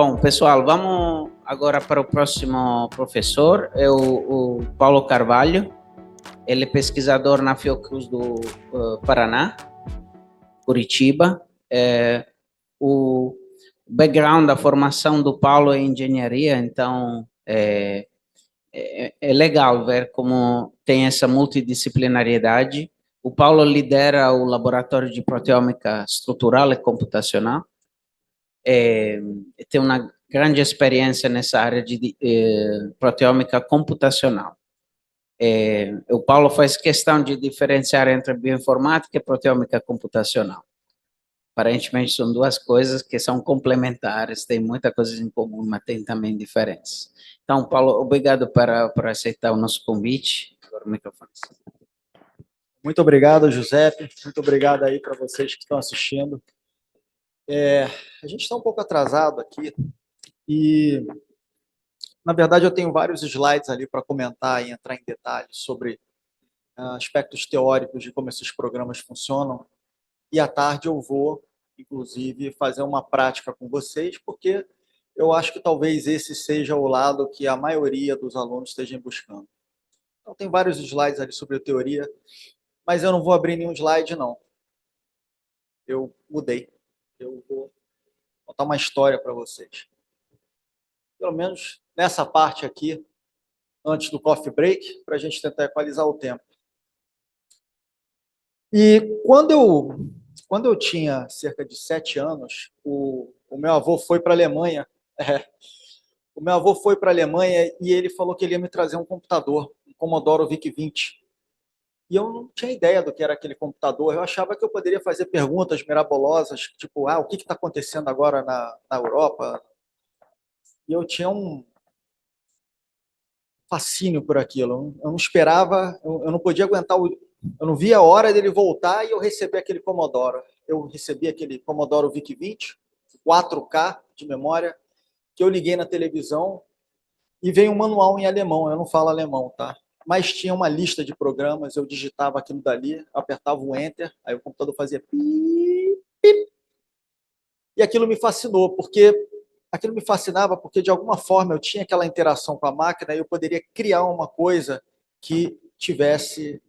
Bom, pessoal, vamos agora para o próximo professor, é o Paulo Carvalho. Ele é pesquisador na Fiocruz do Paraná, Curitiba. O background da formação do Paulo é engenharia, então é legal ver como tem essa multidisciplinariedade. O Paulo lidera o Laboratório de Proteômica Estrutural e Computacional. Tem uma grande experiência nessa área de proteômica computacional. O Paulo faz questão de diferenciar entre bioinformática e proteômica computacional. Aparentemente são duas coisas que são complementares, tem muita coisa em comum, mas tem também diferenças. Então, Paulo, obrigado por aceitar o nosso convite. Agora o microfone. Muito obrigado, Giuseppe. Muito obrigado aí para vocês que estão assistindo. A gente está um pouco atrasado aqui e, na verdade, eu tenho vários slides ali para comentar e entrar em detalhes sobre aspectos teóricos de como esses programas funcionam. E à tarde eu vou, inclusive, fazer uma prática com vocês, porque eu acho que talvez esse seja o lado que a maioria dos alunos estejam buscando. Então, tem vários slides ali sobre a teoria, mas eu não vou abrir nenhum slide, não. Eu mudei. Eu vou contar uma história para vocês. Pelo menos nessa parte aqui, antes do coffee break, para a gente tentar equalizar o tempo. E quando eu tinha cerca de 7 anos, o meu avô foi para a Alemanha. O meu avô foi para a Alemanha e ele falou que ele ia me trazer um computador, um Commodore VIC-20. E eu não tinha ideia do que era aquele computador. Eu achava que eu poderia fazer perguntas mirabolosas, tipo, o que está acontecendo agora na Europa? E eu tinha um fascínio por aquilo. Eu não esperava, eu não podia aguentar, eu não via a hora dele voltar e eu receber aquele Commodore. Eu recebi aquele Commodore VIC-20, 4K de memória, que eu liguei na televisão e veio um manual em alemão. Eu não falo alemão, tá? Mas tinha uma lista de programas, eu digitava aquilo dali, apertava o Enter, aí o computador fazia pip, pip. E aquilo me fascinou, porque aquilo me fascinava porque, de alguma forma, eu tinha aquela interação com a máquina e eu poderia criar uma coisa que tivesse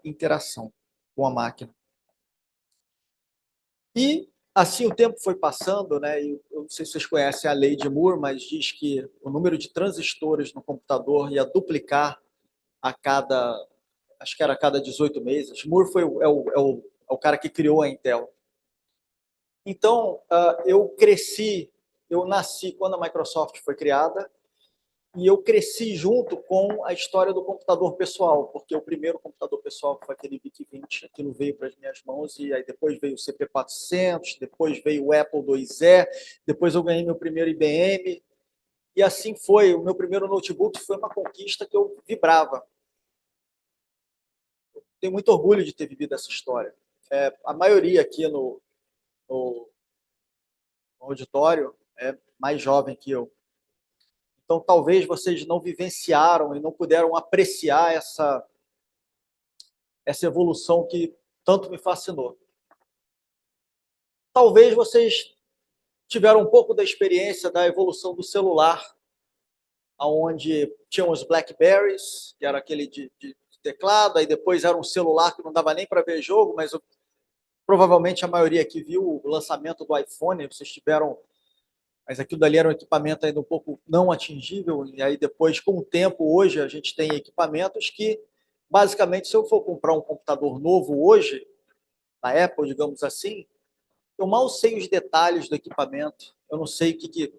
interação com a máquina. E, assim, o tempo foi passando, né? E eu não sei se vocês conhecem a lei de Moore, mas diz que o número de transistores no computador ia duplicar a cada, acho que era a cada 18 meses. Moore foi o cara que criou a Intel. Então, eu nasci quando a Microsoft foi criada e eu cresci junto com a história do computador pessoal, porque o primeiro computador pessoal foi aquele VIC-20, aquilo veio para as minhas mãos e aí depois veio o CP400, depois veio o Apple IIe, depois eu ganhei meu primeiro IBM e assim foi. O meu primeiro notebook foi uma conquista que eu vibrava. Tenho muito orgulho de ter vivido essa história. A maioria aqui no auditório é mais jovem que eu. Então, talvez vocês não vivenciaram e não puderam apreciar essa evolução que tanto me fascinou. Talvez vocês tiveram um pouco da experiência da evolução do celular, onde tinham os Blackberries, que era aquele de teclado, aí depois era um celular que não dava nem para ver jogo, mas provavelmente a maioria aqui viu o lançamento do iPhone, vocês tiveram, mas aquilo dali era um equipamento ainda um pouco não atingível, e aí depois, com o tempo, hoje a gente tem equipamentos que, basicamente, se eu for comprar um computador novo hoje, na Apple, digamos assim, eu mal sei os detalhes do equipamento, eu não sei o que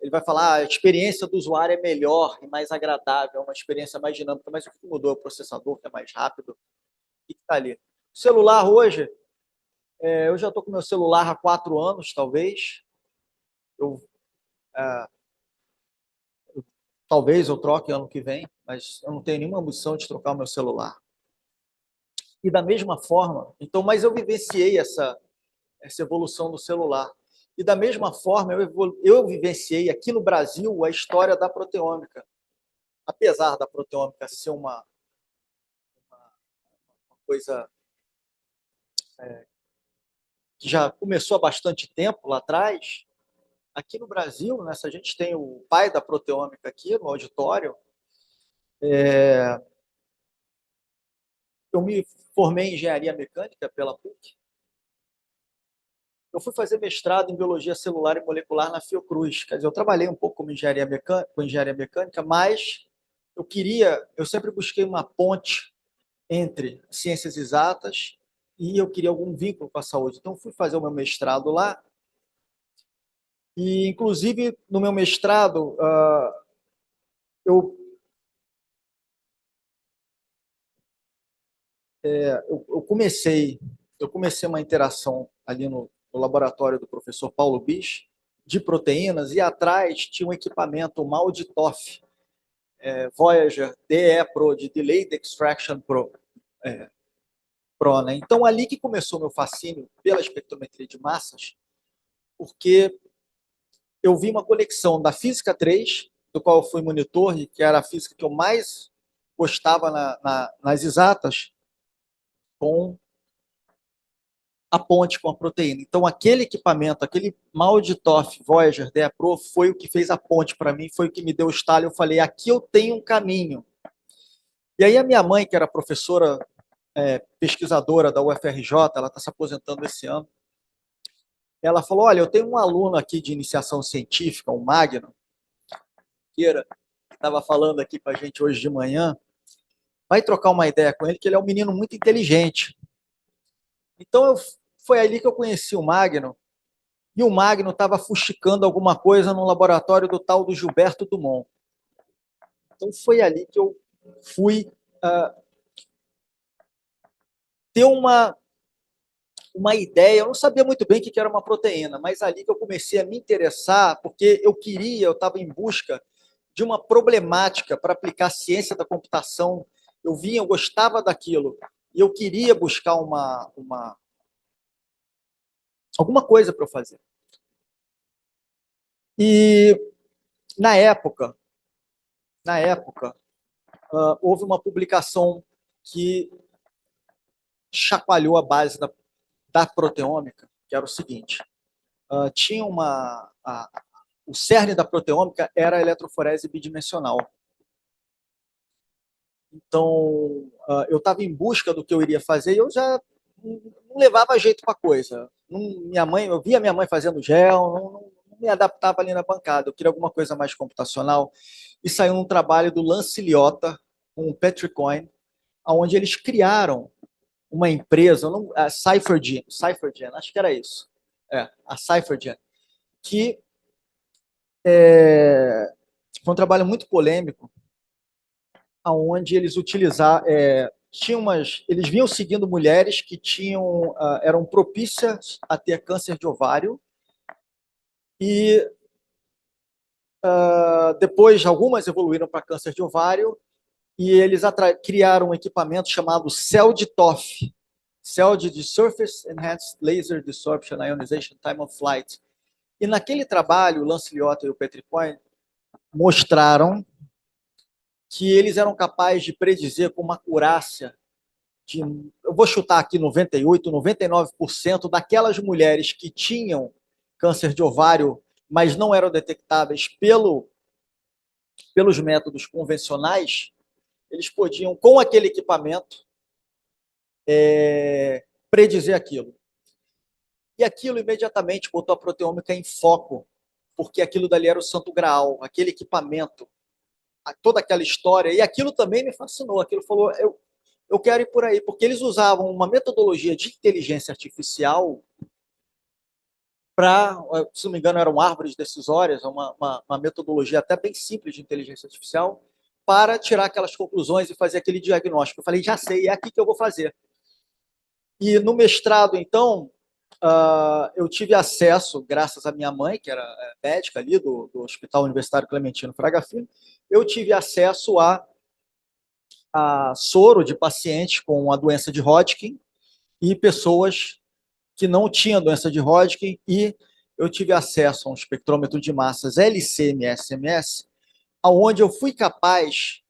ele vai falar, a experiência do usuário é melhor e mais agradável, é uma experiência mais dinâmica, mas o que mudou? É o processador, que é mais rápido, o que está ali? O celular hoje, eu já estou com meu celular há 4 anos, talvez. Talvez eu troque ano que vem, mas eu não tenho nenhuma ambição de trocar o meu celular. E da mesma forma, então, mas eu vivenciei essa evolução do celular. E da mesma forma, eu vivenciei aqui no Brasil a história da proteômica. Apesar da proteômica ser uma coisa que já começou há bastante tempo lá atrás, aqui no Brasil, né, se a gente tem o pai da proteômica aqui no auditório, eu me formei em engenharia mecânica pela PUC. Eu fui fazer mestrado em biologia celular e molecular na Fiocruz. Quer dizer, eu trabalhei um pouco com engenharia mecânica, mas eu sempre busquei uma ponte entre ciências exatas e eu queria algum vínculo com a saúde. Então, fui fazer o meu mestrado lá. E, inclusive, no meu mestrado, eu, eu comecei uma interação ali no laboratório do professor Paulo Bis, de proteínas, e atrás tinha um equipamento, o MALDI-TOF, Voyager DE Pro, de Delayed Extraction Pro, né? Então, ali que começou meu fascínio pela espectrometria de massas, porque eu vi uma conexão da física 3, do qual eu fui monitor, que era a física que eu mais gostava nas exatas, com a ponte com a proteína. Então, aquele equipamento, aquele MALDI-TOF Voyager DE Pro, foi o que fez a ponte para mim, foi o que me deu o estalo. Eu falei, aqui eu tenho um caminho. E aí a minha mãe, que era professora, pesquisadora da UFRJ, ela está se aposentando esse ano, ela falou, olha, eu tenho um aluno aqui de iniciação científica, o Magno, que estava falando aqui para a gente hoje de manhã, vai trocar uma ideia com ele, que ele é um menino muito inteligente. Então, foi ali que eu conheci o Magno, e o Magno estava fuxicando alguma coisa no laboratório do tal do Gilberto Dumont. Então, foi ali que eu fui ter uma ideia. Eu não sabia muito bem o que era uma proteína, mas ali que eu comecei a me interessar, porque eu estava em busca de uma problemática para aplicar a ciência da computação. Eu gostava daquilo, e eu queria buscar alguma coisa para eu fazer. E na época, houve uma publicação que chacoalhou a base da proteômica, que era o seguinte: tinha o cerne da proteômica era a eletroforese bidimensional. Então, eu estava em busca do que eu iria fazer e eu já não levava jeito para a coisa. Eu via minha mãe fazendo gel, não me adaptava ali na bancada. Eu queria alguma coisa mais computacional. E saiu um trabalho do Lance Liotta com o Patrick Coyne, onde eles criaram uma empresa, a CypherGen, acho que era isso. A CypherGen, que foi um trabalho muito polêmico, onde eles eles vinham seguindo mulheres que eram propícias a ter câncer de ovário, e depois algumas evoluíram para câncer de ovário, e eles criaram um equipamento chamado CELD-TOF, CELD de Surface Enhanced Laser Desorption Ionization Time of Flight. E naquele trabalho, o Lance Liotta e o Patrick Coyne mostraram que eles eram capazes de predizer com uma acurácia eu vou chutar aqui 98%, 99% daquelas mulheres que tinham câncer de ovário, mas não eram detectáveis pelos métodos convencionais, eles podiam, com aquele equipamento, predizer aquilo. E aquilo imediatamente botou a proteômica em foco, porque aquilo dali era o santo graal, aquele equipamento, toda aquela história, e aquilo também me fascinou. Aquilo falou, eu quero ir por aí, porque eles usavam uma metodologia de inteligência artificial para, se não me engano, eram árvores decisórias, uma metodologia até bem simples de inteligência artificial, para tirar aquelas conclusões e fazer aquele diagnóstico. Eu falei, já sei, é aqui que eu vou fazer. E no mestrado, então, eu tive acesso, graças à minha mãe, que era médica ali do Hospital Universitário Clementino Fraga Filho, eu tive acesso a soro de pacientes com a doença de Hodgkin e pessoas que não tinham doença de Hodgkin, e eu tive acesso a um espectrômetro de massas LC-MS, onde eu fui capaz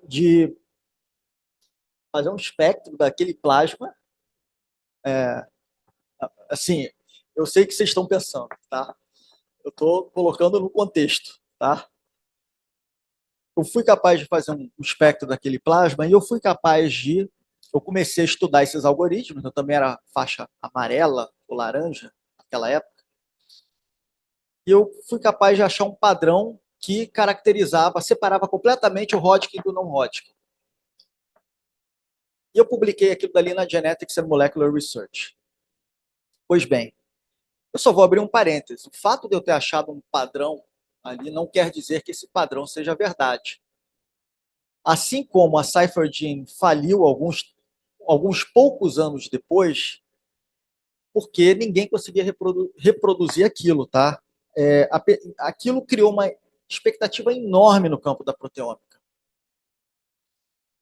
de fazer um espectro daquele plasma. Assim, eu sei o que vocês estão pensando, tá? Eu estou colocando no contexto, tá? Eu fui capaz de fazer um espectro daquele plasma e eu comecei a estudar esses algoritmos, eu também era faixa amarela ou laranja naquela época, e eu fui capaz de achar um padrão que separava completamente o Hodgkin do não Hodgkin. E eu publiquei aquilo dali na Genetics and Molecular Research. Pois bem, eu só vou abrir um parêntese. O fato de eu ter achado um padrão ali não quer dizer que esse padrão seja verdade. Assim como a CypherGene faliu alguns poucos anos depois, porque ninguém conseguia reproduzir aquilo, tá? Aquilo criou uma expectativa enorme no campo da proteômica.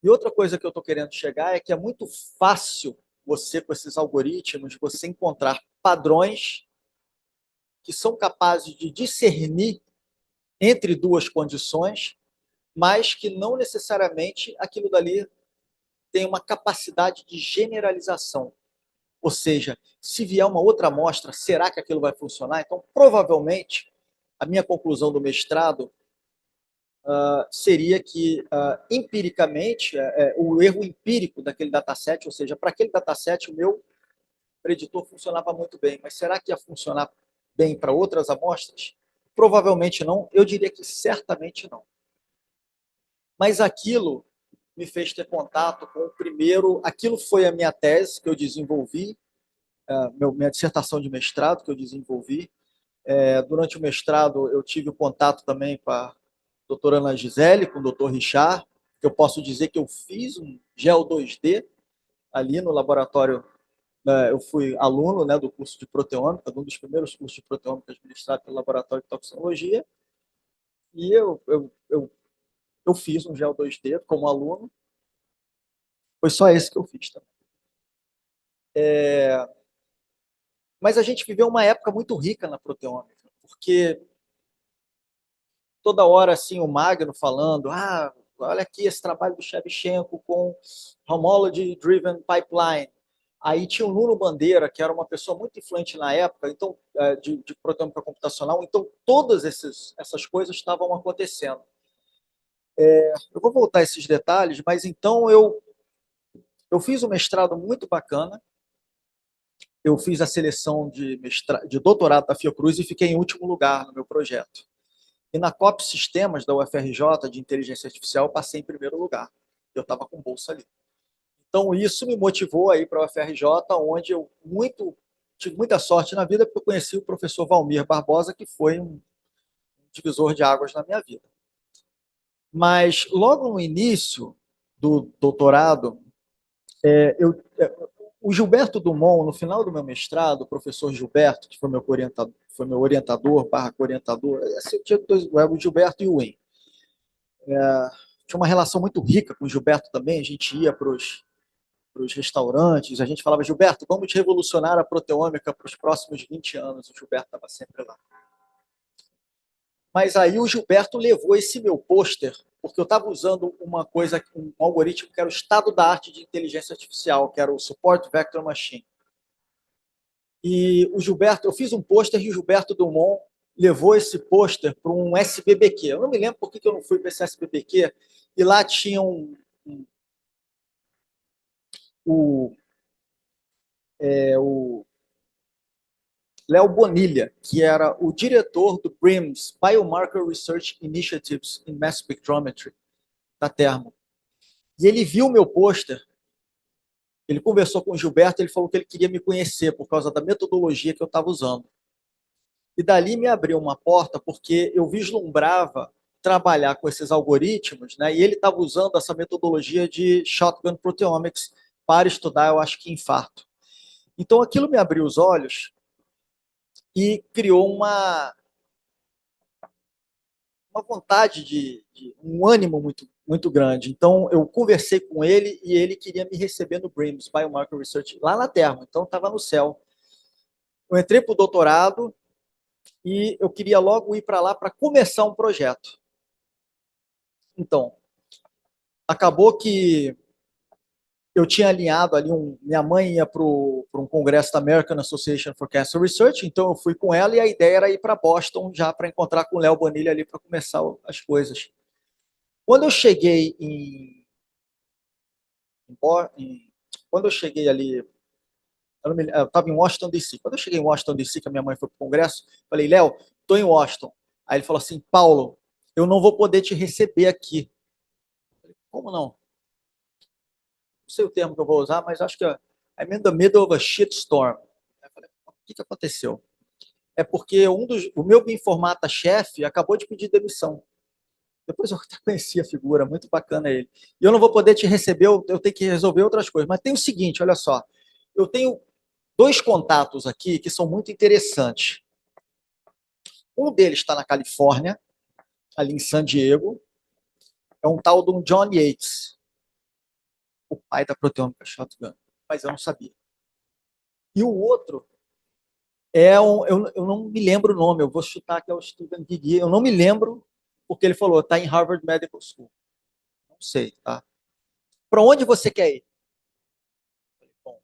E outra coisa que eu estou querendo chegar é que é muito fácil você, com esses algoritmos, você encontrar padrões que são capazes de discernir entre duas condições, mas que não necessariamente aquilo dali tem uma capacidade de generalização. Ou seja, se vier uma outra amostra, será que aquilo vai funcionar? Então, provavelmente, a minha conclusão do mestrado seria que, empiricamente, o erro empírico daquele dataset, ou seja, para aquele dataset, o meu preditor funcionava muito bem, mas será que ia funcionar bem para outras amostras? Provavelmente não, eu diria que certamente não. Mas aquilo me fez ter contato com o primeiro, aquilo foi a minha tese que eu desenvolvi, minha dissertação de mestrado que eu desenvolvi. Durante o mestrado eu tive o contato também com a doutora Ana Gisele, com o doutor Richard, que eu posso dizer que eu fiz um GEL 2D ali no laboratório. Eu fui aluno, né, do curso de proteômica, um dos primeiros cursos de proteômica administrado pelo laboratório de toxicologia, e eu fiz um GEL 2D como aluno. Foi só esse que eu fiz também. Mas a gente viveu uma época muito rica na proteômica, porque toda hora assim o Magno falando, olha aqui esse trabalho do Shevchenko com Homology Driven Pipeline. Aí tinha o Nuno Bandeira, que era uma pessoa muito influente na época, então de proteômica computacional, então todas essas coisas estavam acontecendo. Eu vou voltar a esses detalhes, mas então eu fiz um mestrado muito bacana, eu fiz a seleção de doutorado da Fiocruz e fiquei em último lugar no meu projeto. E na COP Sistemas da UFRJ de Inteligência Artificial, eu passei em primeiro lugar. Eu estava com bolsa ali. Então, isso me motivou a ir para a UFRJ, onde eu tive muita sorte na vida, porque eu conheci o professor Valmir Barbosa, que foi um divisor de águas na minha vida. Mas, logo no início do doutorado, o Gilberto Dumont, no final do meu mestrado, o professor Gilberto, que foi meu orientador, /orientador, tinha o Gilberto e o Wayne. Tinha uma relação muito rica com o Gilberto também, a gente ia para os restaurantes, a gente falava, Gilberto, vamos revolucionar a proteômica para os próximos 20 anos, o Gilberto estava sempre lá. Mas aí o Gilberto levou esse meu pôster, porque eu estava usando um algoritmo que era o estado da arte de inteligência artificial, que era o Support Vector Machine. E eu fiz um pôster e o Gilberto Dumont levou esse pôster para um SBBQ. Eu não me lembro por que eu não fui para esse SBBQ, e lá tinha o Léo Bonilha, que era o diretor do BRIMS, Biomarker Research Initiatives in Mass Spectrometry, da Thermo. E ele viu o meu pôster, ele conversou com o Gilberto, ele falou que ele queria me conhecer por causa da metodologia que eu estava usando. E dali me abriu uma porta, porque eu vislumbrava trabalhar com esses algoritmos, né? E ele estava usando essa metodologia de shotgun proteomics para estudar, eu acho que infarto. Então aquilo me abriu os olhos e criou uma vontade um ânimo muito grande. Então eu conversei com ele e ele queria me receber no BRIMS, Biomarker Research, lá na Terra, então estava no céu. Eu entrei para o doutorado e eu queria logo ir para lá para começar um projeto. Então, acabou que eu tinha alinhado ali, minha mãe ia para um congresso da American Association for Cancer Research, então eu fui com ela e a ideia era ir para Boston já para encontrar com o Léo Bonilha ali para começar as coisas. Quando eu cheguei quando eu cheguei ali, eu estava em Washington, D.C. Quando eu cheguei em Washington, D.C., que a minha mãe foi para o congresso, falei, Léo, estou em Washington. Aí ele falou assim, Paulo, eu não vou poder te receber aqui. Falei, como não? Não sei o termo que eu vou usar, mas acho que I'm in the middle of a shitstorm. Aí eu falei, o que aconteceu? É porque o meu bioinformata-chefe acabou de pedir demissão. Depois eu até conheci a figura, muito bacana ele. E eu não vou poder te receber, eu tenho que resolver outras coisas. Mas tem o seguinte, olha só. Eu tenho 2 contatos aqui que são muito interessantes. Um deles está na Califórnia, ali em San Diego. É um tal de um John Yates, o pai da proteômica shotgun. Mas eu não sabia. E o outro eu não me lembro o nome, eu vou chutar que é o Steven Guigui. Eu não me lembro, porque ele falou, está em Harvard Medical School. Não sei, tá? Para onde você quer ir? Bom,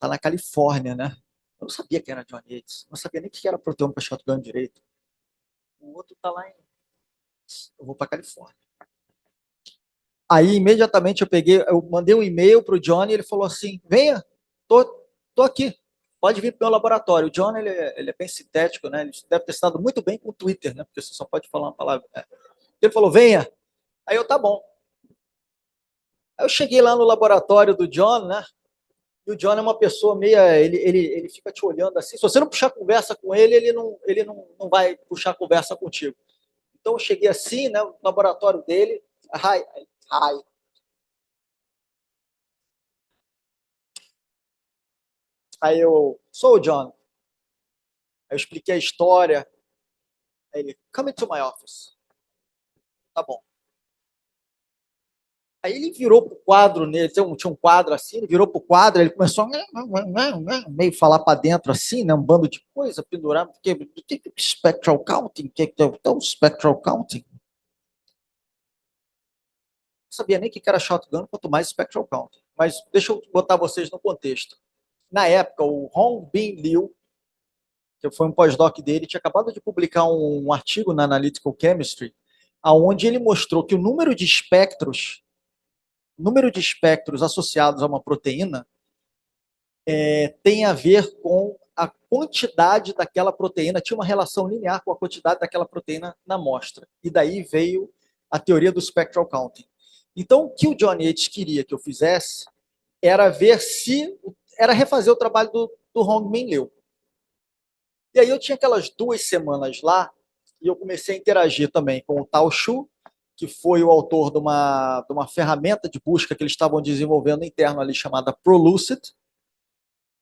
tá na Califórnia, né? Eu não sabia que era John Yates. Não sabia nem que era proteoma para shotgun direito. O outro tá lá em... Eu vou para Califórnia. Aí, imediatamente, eu mandei um e-mail para o John e ele falou assim, venha, tô aqui. Pode vir para o meu laboratório. O John, ele é bem sintético, né? Ele deve ter estado muito bem com o Twitter, né? Porque você só pode falar uma palavra. Ele falou, venha. Aí eu, tá bom. Aí eu cheguei lá no laboratório do John, né? E o John é uma pessoa meia. Ele fica te olhando assim. Se você não puxar conversa com ele, ele não vai puxar conversa contigo. Então eu cheguei assim, né? No laboratório dele. Hi. Aí eu sou o John. Aí eu expliquei a história. Aí ele, come to my office. Tá bom. Aí ele virou pro quadro nele, tinha um quadro assim, ele virou pro quadro, ele começou a meio falar para dentro assim, né, um bando de coisa pendurado, porque spectral counting, que é então spectral counting. Não sabia nem o que era shotgun, quanto mais spectral counting. Mas deixa eu botar vocês no contexto. Na época, o Hong Bin Liu, que foi um pós-doc dele, tinha acabado de publicar um artigo na Analytical Chemistry, aonde ele mostrou que o número de espectros associados a uma proteína tem a ver com a quantidade daquela proteína, tinha uma relação linear com a quantidade daquela proteína na amostra. E daí veio a teoria do spectral counting. Então, o que o John Yates queria que eu fizesse era refazer o trabalho do Hong Min Liu. E aí eu tinha aquelas 2 semanas lá, e eu comecei a interagir também com o Tao Xu, que foi o autor de uma ferramenta de busca que eles estavam desenvolvendo interno ali, chamada ProLucid,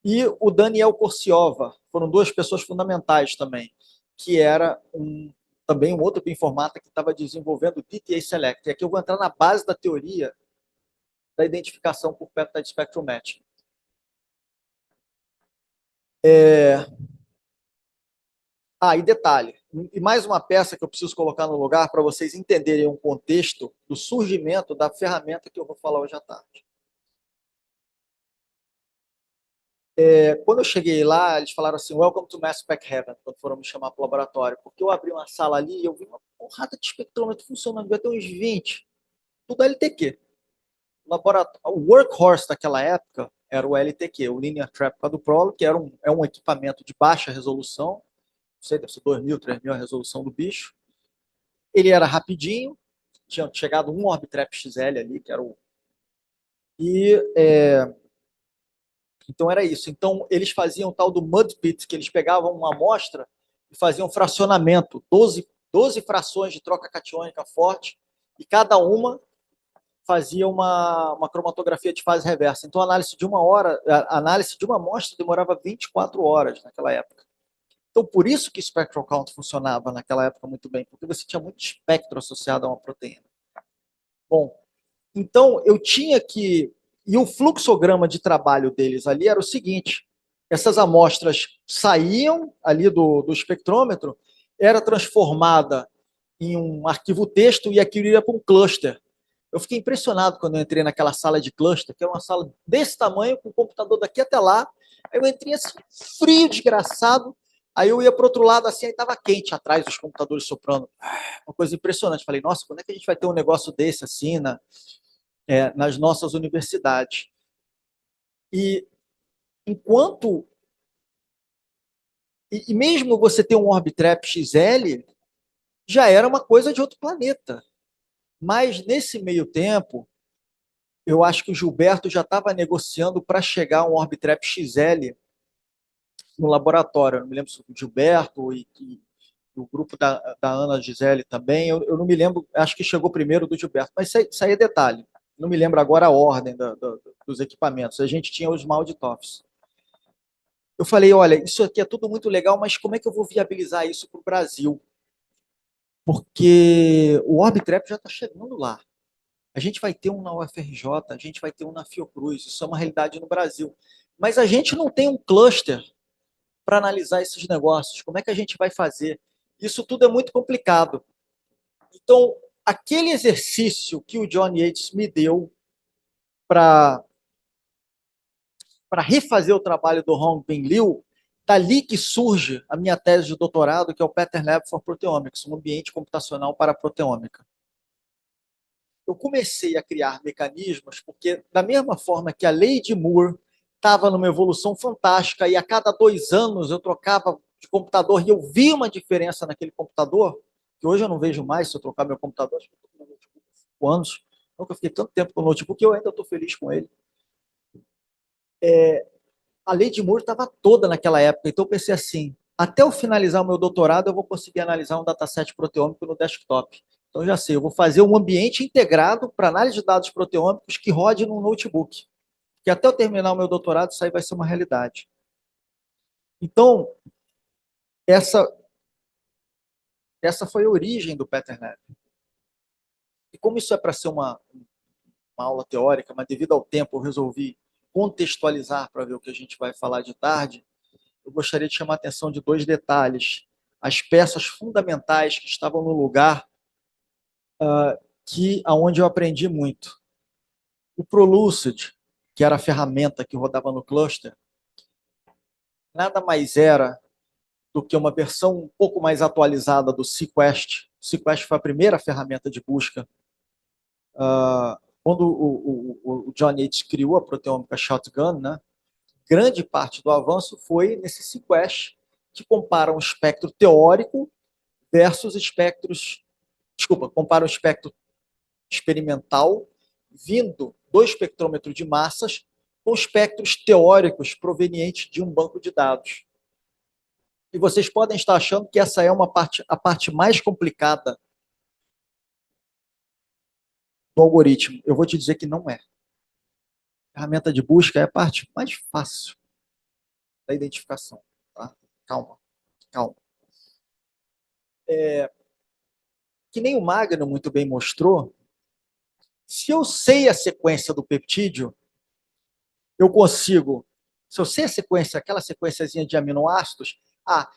e o Daniel Corciova. Foram 2 pessoas fundamentais também, que era também um outro bioinformata que estava desenvolvendo o DTA Select. E aqui eu vou entrar na base da teoria da identificação por peptide spectrum matching. E detalhe, e mais uma peça que eu preciso colocar no lugar para vocês entenderem um contexto do surgimento da ferramenta que eu vou falar hoje à tarde. Quando eu cheguei lá, eles falaram assim, welcome to Mass Spec Heaven, quando foram me chamar para o laboratório, porque eu abri uma sala ali e eu vi uma porrada de espectrômetro funcionando, devia ter uns 20, tudo LTQ. O workhorse daquela época era o LTQ, o Linear Trap Quadruple, que é um equipamento de baixa resolução, não sei, deve ser 2.000, 3.000 a resolução do bicho. Ele era rapidinho, tinha chegado um Orbitrap XL ali, que era o... Então era isso. Então eles faziam o tal do mud pit, que eles pegavam uma amostra e faziam fracionamento, 12 frações de troca catiônica forte, e cada uma fazia uma cromatografia de fase reversa. Então a análise de uma amostra demorava 24 horas naquela época. Então por isso que o spectral count funcionava naquela época muito bem, porque você tinha muito espectro associado a uma proteína. Bom, então eu tinha que... E o fluxograma de trabalho deles ali era o seguinte, essas amostras saíam ali do espectrômetro, era transformada em um arquivo texto e aquilo ia para um cluster. Eu fiquei impressionado quando eu entrei naquela sala de cluster, que é uma sala desse tamanho, com o computador daqui até lá. Aí eu entrei assim, frio, desgraçado. Aí eu ia para o outro lado, assim, aí estava quente atrás dos computadores soprando. Uma coisa impressionante. Falei, nossa, quando é que a gente vai ter um negócio desse assim nas nossas universidades? E enquanto. E mesmo você ter um Orbitrap XL, já era uma coisa de outro planeta. Mas nesse meio tempo, eu acho que o Gilberto já estava negociando para chegar a um Orbitrap XL no laboratório. Eu não me lembro se o Gilberto e o grupo da Ana Gisele também. Eu não me lembro, acho que chegou primeiro do Gilberto, mas isso aí é detalhe. Não me lembro agora a ordem dos equipamentos. A gente tinha os Malditoffs. Eu falei, olha, isso aqui é tudo muito legal, mas como é que eu vou viabilizar isso para o Brasil? Porque o Orbitrap já está chegando lá. A gente vai ter um na UFRJ, a gente vai ter um na Fiocruz, isso é uma realidade no Brasil. Mas a gente não tem um cluster para analisar esses negócios. Como é que a gente vai fazer? Isso tudo é muito complicado. Então, aquele exercício que o John Yates me deu para refazer o trabalho do Hong Bin Liu, dali que surge a minha tese de doutorado, que é o Pattern Lab for Proteomics, um ambiente computacional para a proteômica. Eu comecei a criar mecanismos, porque da mesma forma que a lei de Moore estava numa evolução fantástica e a cada 2 anos eu trocava de computador e eu vi uma diferença naquele computador, que hoje eu não vejo mais se eu trocar meu computador, acho que eu estou com meu notebook há 5 anos, nunca fiquei tanto tempo com o notebook e eu ainda estou feliz com ele. A lei de Moore estava toda naquela época, então eu pensei assim, até eu finalizar o meu doutorado eu vou conseguir analisar um dataset proteômico no desktop. Então já sei, eu vou fazer um ambiente integrado para análise de dados proteômicos que rode num notebook. Que até eu terminar o meu doutorado isso aí vai ser uma realidade. Então, essa foi a origem do Pattern Lab. E como isso é para ser uma aula teórica, mas devido ao tempo eu resolvi contextualizar para ver o que a gente vai falar de tarde, eu gostaria de chamar a atenção de 2 detalhes. As peças fundamentais que estavam no lugar aonde eu aprendi muito. O ProLucid, que era a ferramenta que rodava no cluster, nada mais era do que uma versão um pouco mais atualizada do sequest. O sequest foi a primeira ferramenta de busca. Quando o John Yates criou a proteômica shotgun, né, grande parte do avanço foi nesse sequest, que compara um espectro teórico versus espectros, compara um espectro experimental vindo do espectrômetro de massas com espectros teóricos provenientes de um banco de dados. E vocês podem estar achando que essa é a parte mais complicada do algoritmo. Eu vou te dizer que não é. A ferramenta de busca é a parte mais fácil da identificação. Tá? Calma, calma. Que nem o Magno muito bem mostrou, se eu sei a sequência do peptídeo, eu consigo, se eu sei a sequência, aquela sequenciazinha de aminoácidos,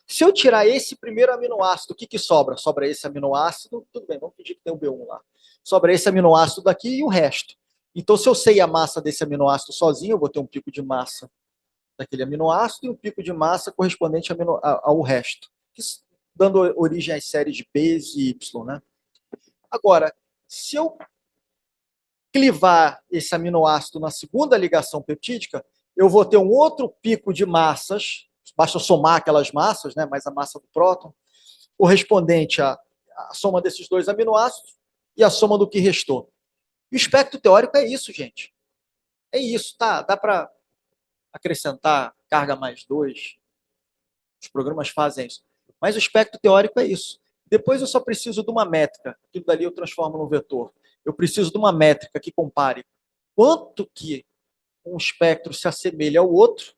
se eu tirar esse primeiro aminoácido, o que sobra? Sobra esse aminoácido, tudo bem, vamos fingir que tem um B1 lá. Sobra esse aminoácido daqui e o resto. Então, se eu sei a massa desse aminoácido sozinho, eu vou ter um pico de massa daquele aminoácido e um pico de massa correspondente ao resto, dando origem às séries de P e Y. Né? Agora, se eu clivar esse aminoácido na segunda ligação peptídica, eu vou ter um outro pico de massas, basta somar aquelas massas, né, mais a massa do próton, correspondente à soma desses 2 aminoácidos e a soma do que restou. E o espectro teórico é isso, gente. É isso, tá? Dá para acrescentar carga mais 2, os programas fazem isso. Mas o espectro teórico é isso. Depois eu só preciso de uma métrica, aquilo dali eu transformo no vetor. Eu preciso de uma métrica que compare quanto que um espectro se assemelha ao outro.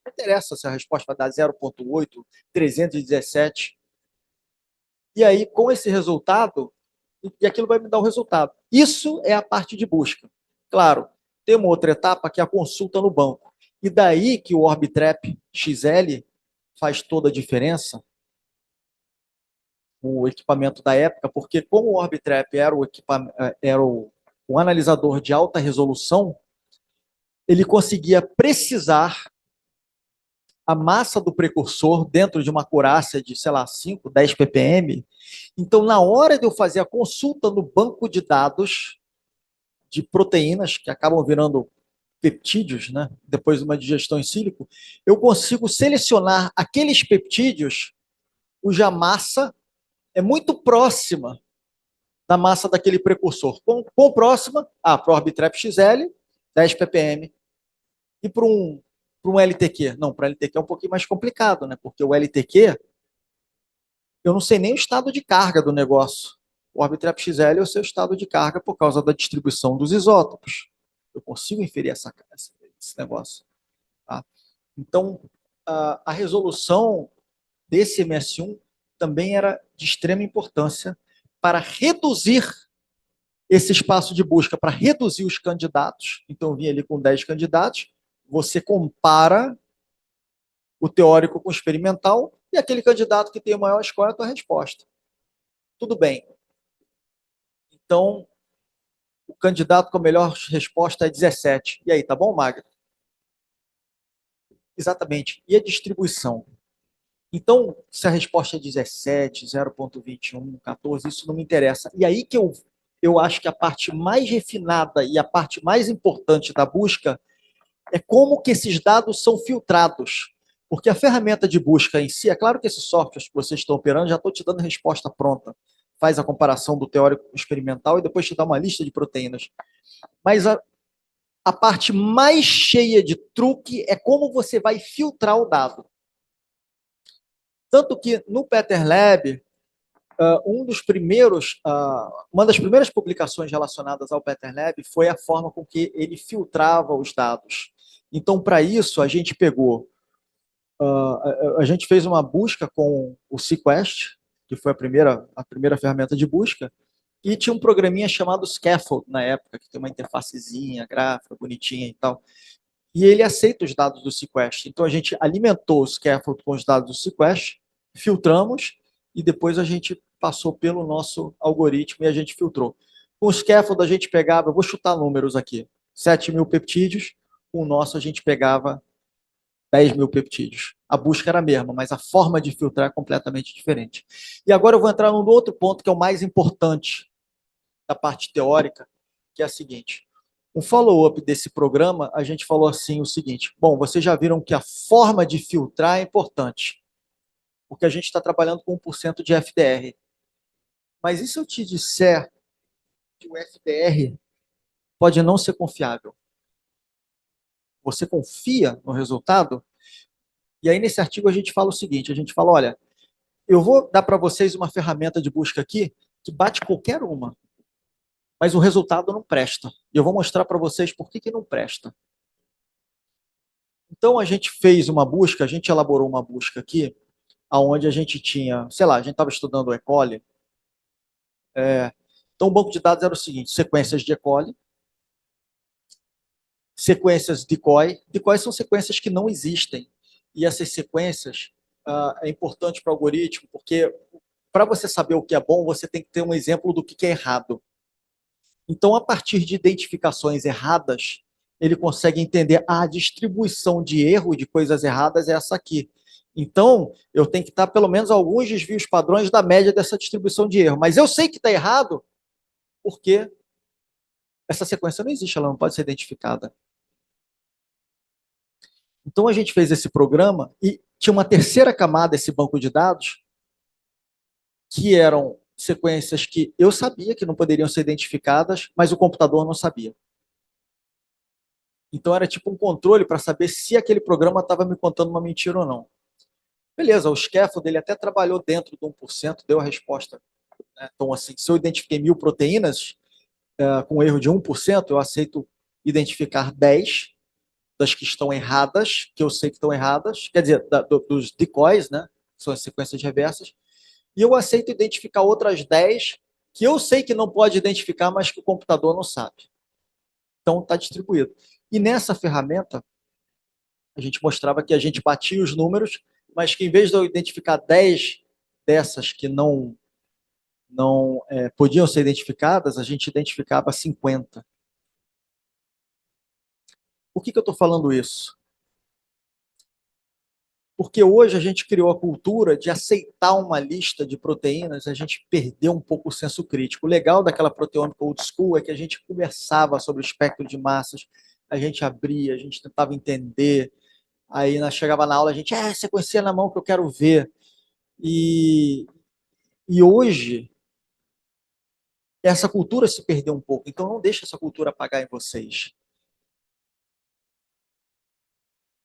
Não interessa se a resposta vai dar 0,8, 317. E aí, com esse resultado, e aquilo vai me dar o resultado. Isso é a parte de busca. Claro, tem uma outra etapa que é a consulta no banco. E daí que o Orbitrap XL faz toda a diferença, o equipamento da época, porque como o Orbitrap era o um analisador de alta resolução, ele conseguia precisar a massa do precursor dentro de uma acurácia de, sei lá, 5, 10 ppm. Então, na hora de eu fazer a consulta no banco de dados de proteínas, que acabam virando peptídeos, né, depois de uma digestão em sílico, eu consigo selecionar aqueles peptídeos cuja massa é muito próxima da massa daquele precursor. Quão próxima? Para o Orbitrap XL, 10 ppm. E para um LTQ? Não, para LTQ é um pouquinho mais complicado, né? Porque o LTQ, eu não sei nem o estado de carga do negócio. O Orbitrap XL é o seu estado de carga por causa da distribuição dos isótopos. Eu consigo inferir esse negócio. Tá? Então, a resolução desse MS1 também era de extrema importância para reduzir esse espaço de busca, para reduzir os candidatos. Então, eu vim ali com 10 candidatos, você compara o teórico com o experimental e aquele candidato que tem o maior score é a tua resposta. Tudo bem. Então, o candidato com a melhor resposta é 17. E aí, tá bom, Magda? Exatamente. E a distribuição? Então, se a resposta é 17, 0,21, 14, isso não me interessa. E aí que eu acho que a parte mais refinada e a parte mais importante da busca é como que esses dados são filtrados. Porque a ferramenta de busca em si, é claro que esses softwares que vocês estão operando, já estou te dando resposta pronta. Faz a comparação do teórico com o experimental e depois te dá uma lista de proteínas. Mas a parte mais cheia de truque é como você vai filtrar o dado. Tanto que no Peter Lab, uma das primeiras publicações relacionadas ao Peter Lab foi a forma com que ele filtrava os dados. Então, para isso, a gente pegou, a gente fez uma busca com o Sequest, que foi a primeira ferramenta de busca, e tinha um programinha chamado Scaffold na época, que tem uma interfacezinha gráfica, bonitinha e tal. E ele aceita os dados do Sequest. Então, a gente alimentou o Scaffold com os dados do Sequest, filtramos, e depois a gente passou pelo nosso algoritmo e a gente filtrou. Com o Scaffold, a gente pegava, eu vou chutar números aqui, 7.000 peptídeos, com o nosso a gente pegava 10.000 peptídeos. A busca era a mesma, mas a forma de filtrar é completamente diferente. E agora eu vou entrar num outro ponto que é o mais importante da parte teórica, que é a seguinte. Um follow-up desse programa, a gente falou assim o seguinte, bom, vocês já viram que a forma de filtrar é importante, porque a gente está trabalhando com 1% de FDR. Mas e se eu te disser que o FDR pode não ser confiável? Você confia no resultado? E aí, nesse artigo, a gente fala o seguinte, a gente fala, olha, eu vou dar para vocês uma ferramenta de busca aqui que bate qualquer uma, mas o resultado não presta. E eu vou mostrar para vocês por que não presta. Então, a gente fez uma busca, a gente elaborou uma busca aqui, onde a gente tinha, sei lá, a gente estava estudando o E. coli. Então, o banco de dados era o seguinte, sequências de E. coli, sequências decoy. Decoy são sequências que não existem. E essas sequências é importante para o algoritmo, porque para você saber o que é bom, você tem que ter um exemplo do que é errado. Então, a partir de identificações erradas, ele consegue entender a distribuição de erro de coisas erradas é essa aqui. Então, eu tenho que estar pelo menos alguns desvios padrões da média dessa distribuição de erro. Mas eu sei que está errado porque essa sequência não existe, ela não pode ser identificada. Então, a gente fez esse programa e tinha uma terceira camada, esse banco de dados, que eram sequências que eu sabia que não poderiam ser identificadas, mas o computador não sabia. Então, era tipo um controle para saber se aquele programa estava me contando uma mentira ou não. Beleza, o scaffold ele até trabalhou dentro do 1%, deu a resposta. Né? Então, assim, se eu identifiquei 1.000 proteínas com erro de 1%, eu aceito identificar 10 das que estão erradas, que eu sei que estão erradas, quer dizer, dos decoys, né? São as sequências reversas, e eu aceito identificar outras 10 que eu sei que não pode identificar, mas que o computador não sabe. Então, está distribuído. E nessa ferramenta, a gente mostrava que a gente batia os números, mas que em vez de eu identificar 10 dessas que não não podiam ser identificadas, a gente identificava 50. Por que eu estou falando isso? Porque hoje a gente criou a cultura de aceitar uma lista de proteínas, a gente perdeu um pouco o senso crítico. O legal daquela proteômica old school é que a gente conversava sobre o espectro de massas, a gente abria, a gente tentava entender, aí nós chegava na aula, a gente, sequencia na mão que eu quero ver. E hoje, essa cultura se perdeu um pouco, então não deixe essa cultura apagar em vocês.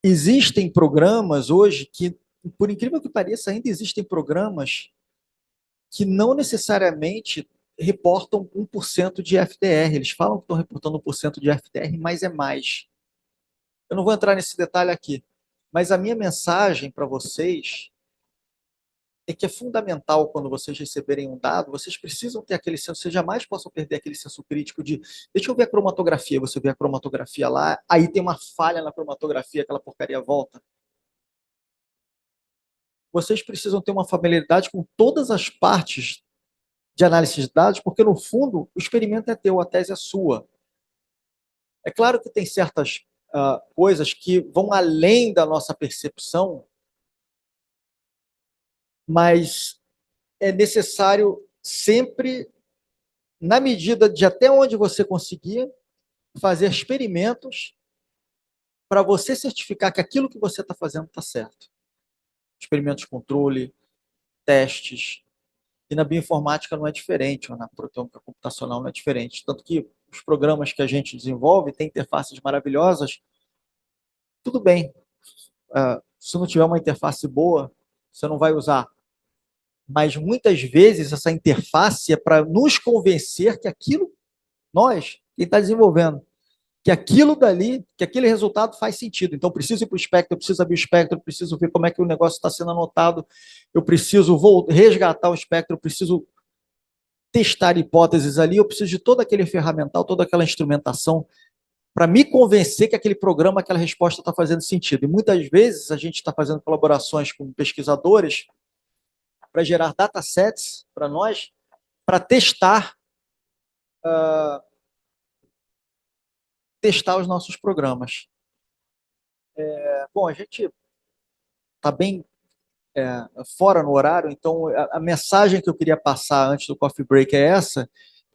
Existem programas hoje que, por incrível que pareça, ainda existem programas que não necessariamente reportam 1% de FDR. Eles falam que estão reportando 1% de FDR, mas é mais. Eu não vou entrar nesse detalhe aqui, mas a minha mensagem para vocês é que é fundamental, quando vocês receberem um dado, vocês precisam ter aquele senso, vocês jamais possam perder aquele senso crítico de, deixa eu ver a cromatografia, você vê a cromatografia lá, aí tem uma falha na cromatografia, aquela porcaria volta. Vocês precisam ter uma familiaridade com todas as partes de análise de dados, porque, no fundo, o experimento é teu, a tese é sua. É claro que tem certas coisas que vão além da nossa percepção, mas é necessário sempre, na medida de até onde você conseguir, fazer experimentos para você certificar que aquilo que você está fazendo está certo. Experimentos de controle, testes. E na bioinformática não é diferente, ou na proteômica computacional não é diferente. Tanto que os programas que a gente desenvolve têm interfaces maravilhosas. Tudo bem, se não tiver uma interface boa, você não vai usar. Mas muitas vezes essa interface é para nos convencer que aquilo, nós, quem está desenvolvendo, que aquilo dali, que aquele resultado faz sentido. Então, eu preciso ir para o espectro, eu preciso abrir o espectro, eu preciso ver como é que o negócio está sendo anotado, eu preciso resgatar o espectro, eu preciso testar hipóteses ali, eu preciso de todo aquele ferramental, toda aquela instrumentação para me convencer que aquele programa, aquela resposta está fazendo sentido. E muitas vezes a gente está fazendo colaborações com pesquisadores para gerar datasets para nós, para testar os nossos programas. Bom, a gente está bem fora no horário, então a mensagem que eu queria passar antes do coffee break é essa,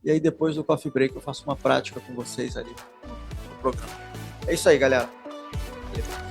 e aí depois do coffee break eu faço uma prática com vocês ali no programa. É isso aí, galera. Beleza.